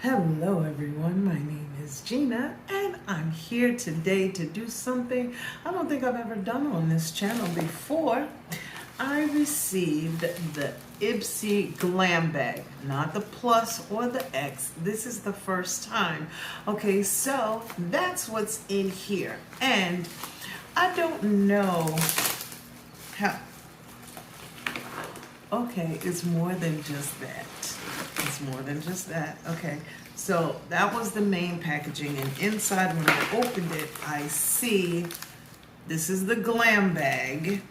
Hello everyone, my name is Gina and I'm here today to do something I don't think I've ever done on this channel before. I received the IPSY Glam Bag, not the Plus or the X. This is the first time. Okay, so that's what's in here. And I don't know how... Okay, it's more than just that. It's more than just that. Okay, so that was the main packaging, and inside when I opened it, I see this is the Glam Bag,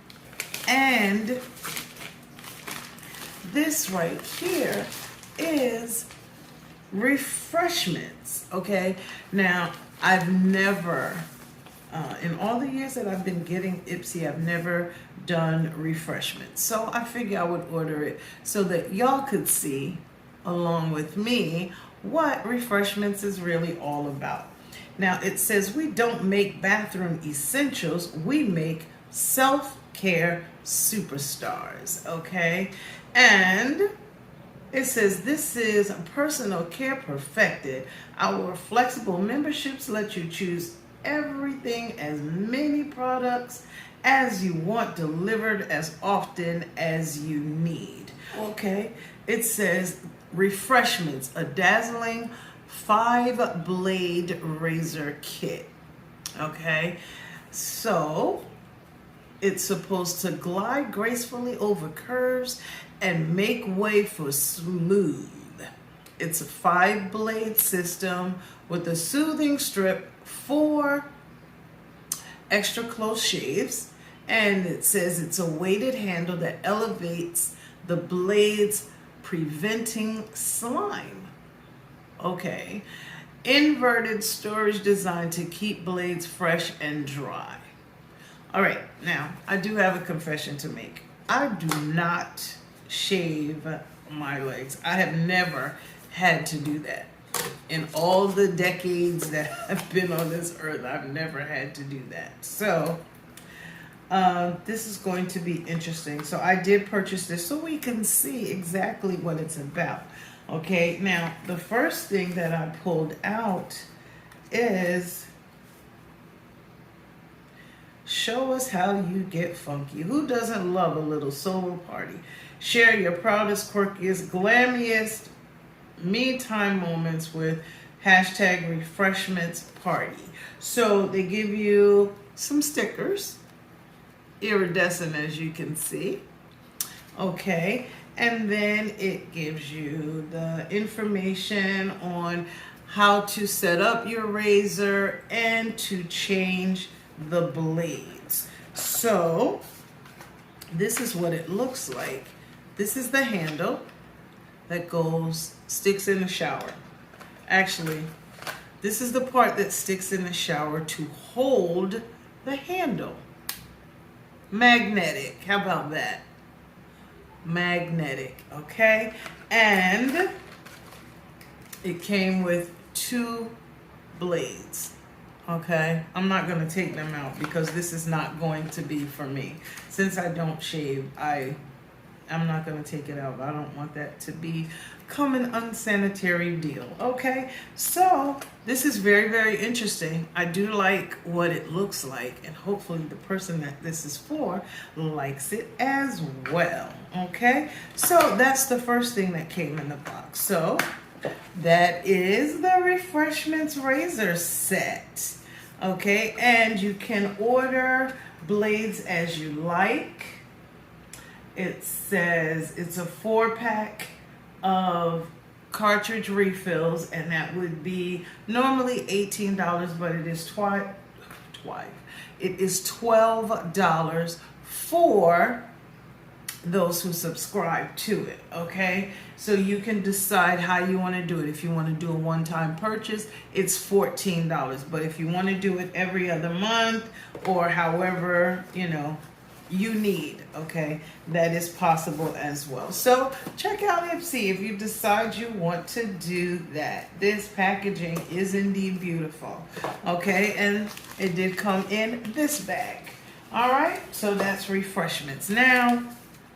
and this right here is refreshments. Okay, now I've never in all the years that I've been getting IPSY, I've never done refreshments. So I figured I would order it so that y'all could see, along with me, what refreshments is really all about. Now it says we don't make bathroom essentials, we make self-care superstars, okay? And it says this is personal care perfected. Our flexible memberships let you choose everything, as many products as you want, delivered as often as you need. Okay, it says refreshments, a dazzling 5-blade razor kit. Okay, so it's supposed to glide gracefully over curves and make way for smooth. It's a 5-blade system with a soothing strip, 4 extra close shaves, and it says it's a weighted handle that elevates the blades, preventing slime. Okay, inverted storage designed to keep blades fresh and dry. All right, now I do have a confession to make. I do not shave my legs. I have never had to do that. In all the decades that I've been on this earth, I've never had to do that. So this is going to be interesting. So I did purchase this so we can see exactly what it's about. Okay, now the first thing that I pulled out is show us how you get funky. Who doesn't love a little solo party? Share your proudest, quirkiest, glammiest me time moments with #refreshmentsparty. So they give you some stickers, iridescent as you can see. Okay, and then it gives you the information on how to set up your razor and to change the blades. So this is what it looks like. This is the handle that sticks in the shower. Actually, this is the part that sticks in the shower to hold the handle. Magnetic, how about that? Magnetic, okay? And it came with 2 blades, okay? I'm not gonna take them out because this is not going to be for me. Since I don't shave, I'm not going to take it out. I don't want that to become an unsanitary deal. Okay, so this is very, very interesting. I do like what it looks like, and hopefully the person that this is for likes it as well. Okay, so that's the first thing that came in the box. So that is the Refreshments razor set. Okay, and you can order blades as you like. It says it's a 4-pack of cartridge refills, and that would be normally $18, but it is it is $12 for those who subscribe to it. Okay, so you can decide how you want to do it. If you want to do a one-time purchase, it's $14, but if you want to do it every other month or however you need, okay, that is possible as well. So check out IPSY if you decide you want to do that. This packaging is indeed beautiful, okay, and it did come in this bag. All right, so that's refreshments. Now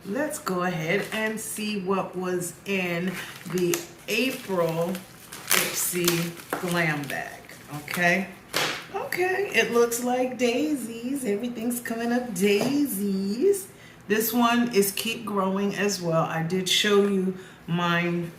let's go ahead and see what was in the April IPSY Glam Bag, okay? Okay, it looks like daisies. Everything's coming up daisies. This one is Keep Growing as well. I did show you mine.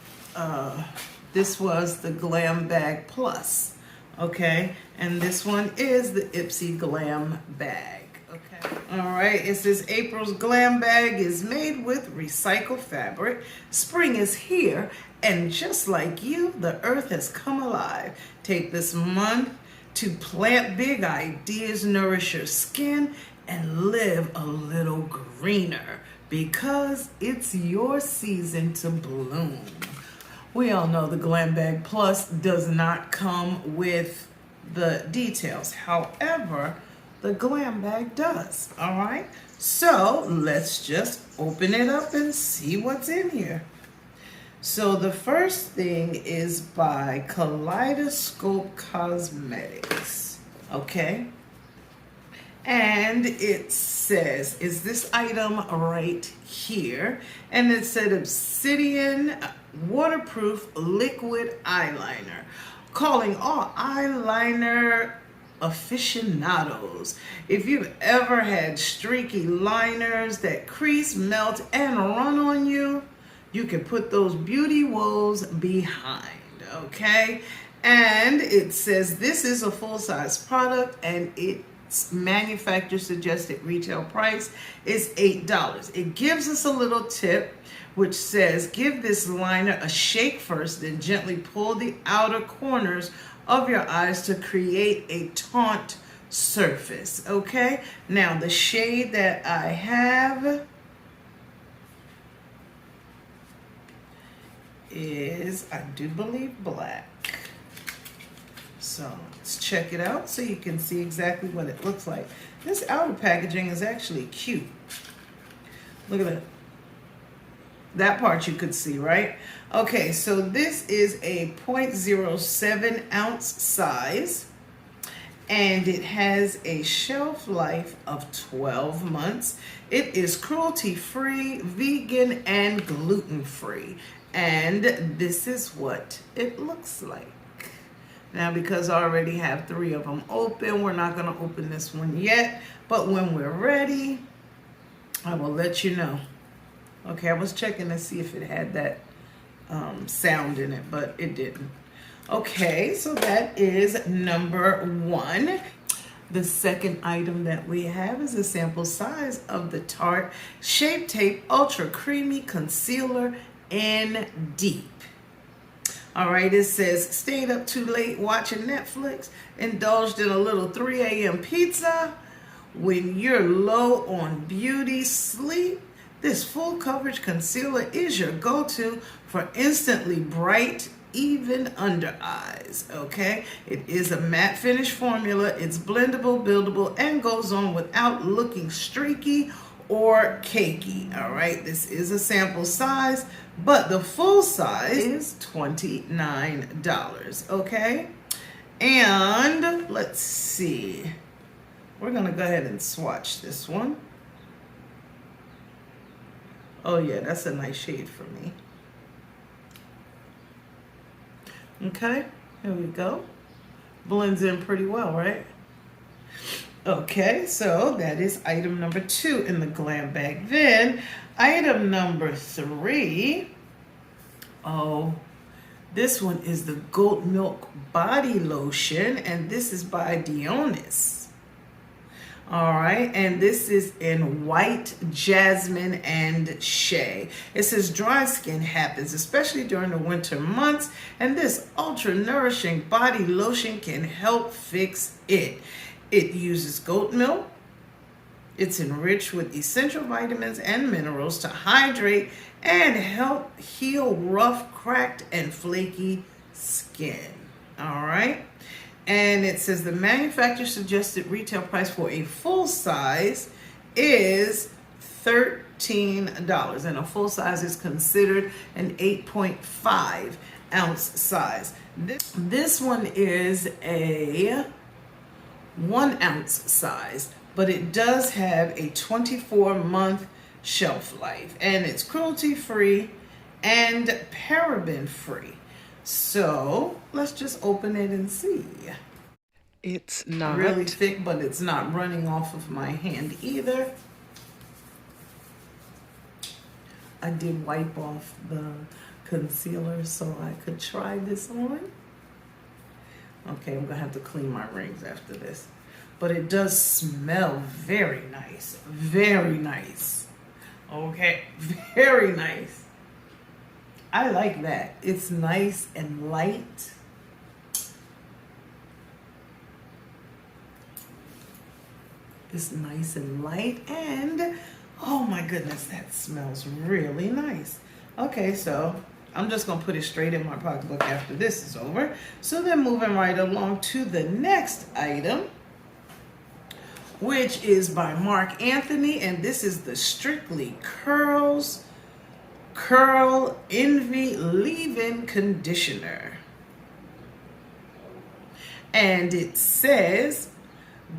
This was the Glam Bag Plus, okay? And this one is the IPSY Glam Bag. Okay. All right, it says April's Glam Bag is made with recycled fabric. Spring is here, and just like you, the earth has come alive. Take this month to plant big ideas, nourish your skin, and live a little greener because it's your season to bloom. We all know the Glam Bag Plus does not come with the details. However, the Glam Bag does, all right? So let's just open it up and see what's in here. So the first thing is by Kaleidoscope Cosmetics, okay? And it says, is this item right here? And it said Obsidian waterproof liquid eyeliner, calling all eyeliner aficionados. If you've ever had streaky liners that crease, melt, and run on you, you can put those beauty woes behind, okay? And it says this is a full-size product and its manufacturer suggested retail price is $8. It gives us a little tip which says give this liner a shake first, then gently pull the outer corners of your eyes to create a taut surface, okay? Now the shade that I have is, I do believe, black. So let's check it out so you can see exactly what it looks like. This outer packaging is actually cute. Look at that. That part you could see, right? Okay, so this is a 0.07 ounce size, and it has a shelf life of 12 months. It is cruelty-free, vegan, and gluten-free. And this is what it looks like. Now, because I already have 3 of them open, we're not going to open this one yet. But when we're ready, I will let you know. Okay, I was checking to see if it had that sound in it, but it didn't. Okay, so that is number 1. The second item that we have is a sample size of the Tarte Shape Tape Ultra Creamy Concealer in Deep. All right, it says, stayed up too late watching Netflix, indulged in a little 3 a.m. pizza. When you're low on beauty sleep, this full coverage concealer is your go-to for instantly bright, even under eyes, okay? It is a matte finish formula. It's blendable, buildable, and goes on without looking streaky or cakey, all right? This is a sample size, but the full size is $29, okay? And let's see. We're gonna go ahead and swatch this one. Oh yeah, that's a nice shade for me. Okay, here we go. Blends in pretty well, right? Okay, so that is item number 2 in the Glam Bag. Then, item number 3. Oh, this one is the Goat Milk Body Lotion, and this is by Dionys. All right, and this is in white, jasmine, and shea. It says dry skin happens, especially during the winter months, and this ultra nourishing body lotion can help fix it. It uses goat milk. It's enriched with essential vitamins and minerals to hydrate and help heal rough, cracked, and flaky skin. All right. And it says the manufacturer suggested retail price for a full size is $13. And a full size is considered an 8.5 ounce size. This one is a 1 ounce size, but it does have a 24-month shelf life, and it's cruelty free and paraben free. So let's just open it and see. It's not really thick, but it's not running off of my hand either. I did wipe off the concealer so I could try this on. Okay, I'm gonna have to clean my rings after this. But it does smell very nice. Very nice. Okay, very nice. I like that. It's nice and light. It's nice and light, and oh my goodness, that smells really nice. Okay, so I'm just gonna put it straight in my pocketbook after this is over. So then moving right along to the next item, which is by MARC ANTHONY, and this is the Strictly Curls Curl Envy Leave-In Conditioner. And it says,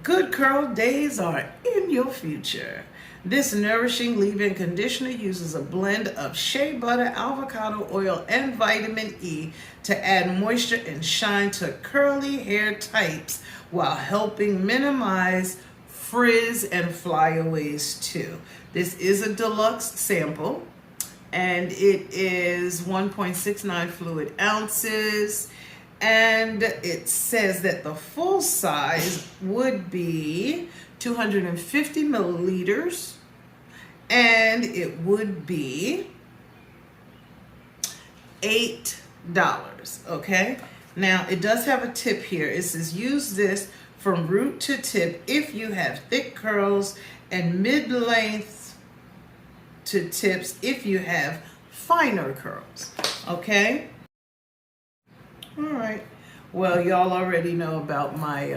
good curl days are in your future. This nourishing leave-in conditioner uses a blend of shea butter, avocado oil, and vitamin E to add moisture and shine to curly hair types while helping minimize frizz and flyaways too. This is a deluxe sample, and it is 1.69 fluid ounces. And it says that the full size would be 250 milliliters, and it would be $8, okay? Now, it does have a tip here. It says, use this from root to tip if you have thick curls, and mid-length to tips if you have finer curls, okay? All right. Well, y'all already know about my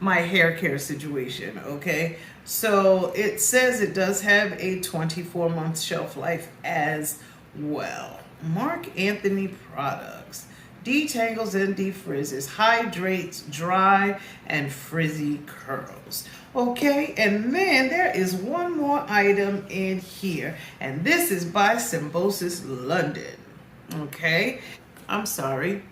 my hair care situation, okay? So it says it does have a 24-month shelf life as well. MARC ANTHONY products. Detangles and defrizzes, hydrates dry and frizzy curls. Okay, and then there is one more item in here, and this is by Symbolsis London. Okay, I'm sorry.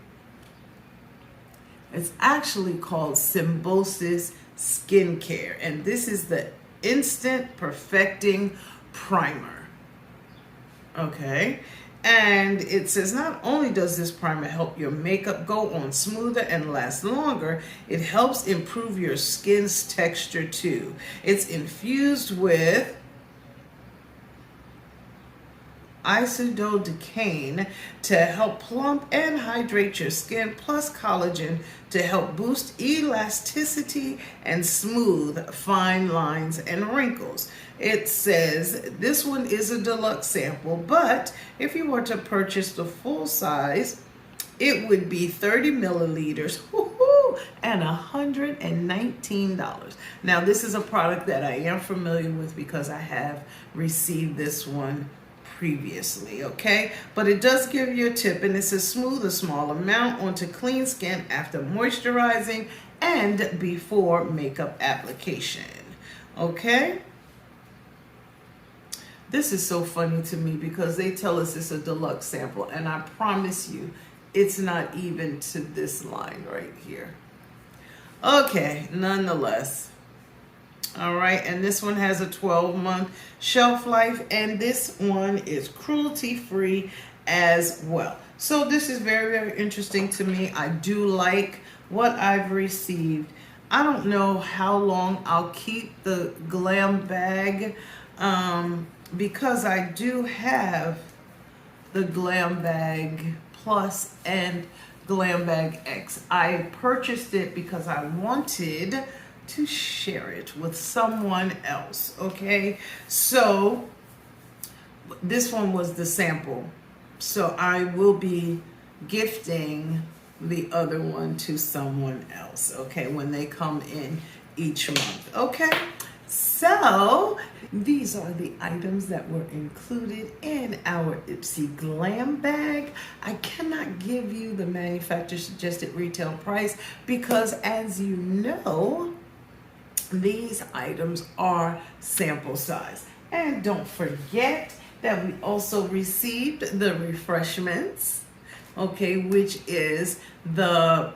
It's actually called Symbolsis Skincare, and this is the Instant Perfecting Primer. Okay, and it says not only does this primer help your makeup go on smoother and last longer, it helps improve your skin's texture too. It's infused with isododecane to help plump and hydrate your skin, plus collagen to help boost elasticity and smooth fine lines and wrinkles. It says this one is a deluxe sample, but if you were to purchase the full size, it would be 30 milliliters and $119. Now, this is a product that I am familiar with because I have received this one previously, okay? But it does give you a tip, and it says smooth a small amount onto clean skin after moisturizing and before makeup application, okay? This is so funny to me because they tell us it's a deluxe sample, and I promise you it's not even to this line right here. Okay, nonetheless. All right, and this one has a 12-month shelf life, and this one is cruelty-free as well. So this is very, very interesting to me. I do like what I've received. I don't know how long I'll keep the Glam Bag because I do have the Glam Bag Plus and Glam Bag X. I purchased it because I wanted to share it with someone else, okay? So this one was the sample, so I will be gifting the other one to someone else, okay, when they come in each month, okay? So these are the items that were included in our IPSY Glam Bag. I cannot give you the manufacturer suggested retail price because, as you know, these items are sample size. And don't forget, that we also received the refreshments, okay, which is the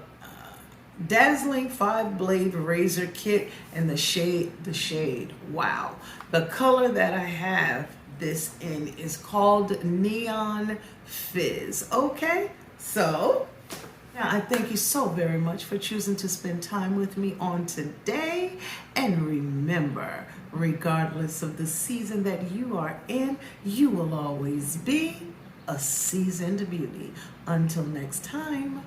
dazzling 5-blade razor kit and the shade. Wow. The color that I have this in is called Neon Fizz. Okay, so now I thank you so very much for choosing to spend time with me on today. And remember, regardless of the season that you are in, you will always be a seasoned beauty. Until next time.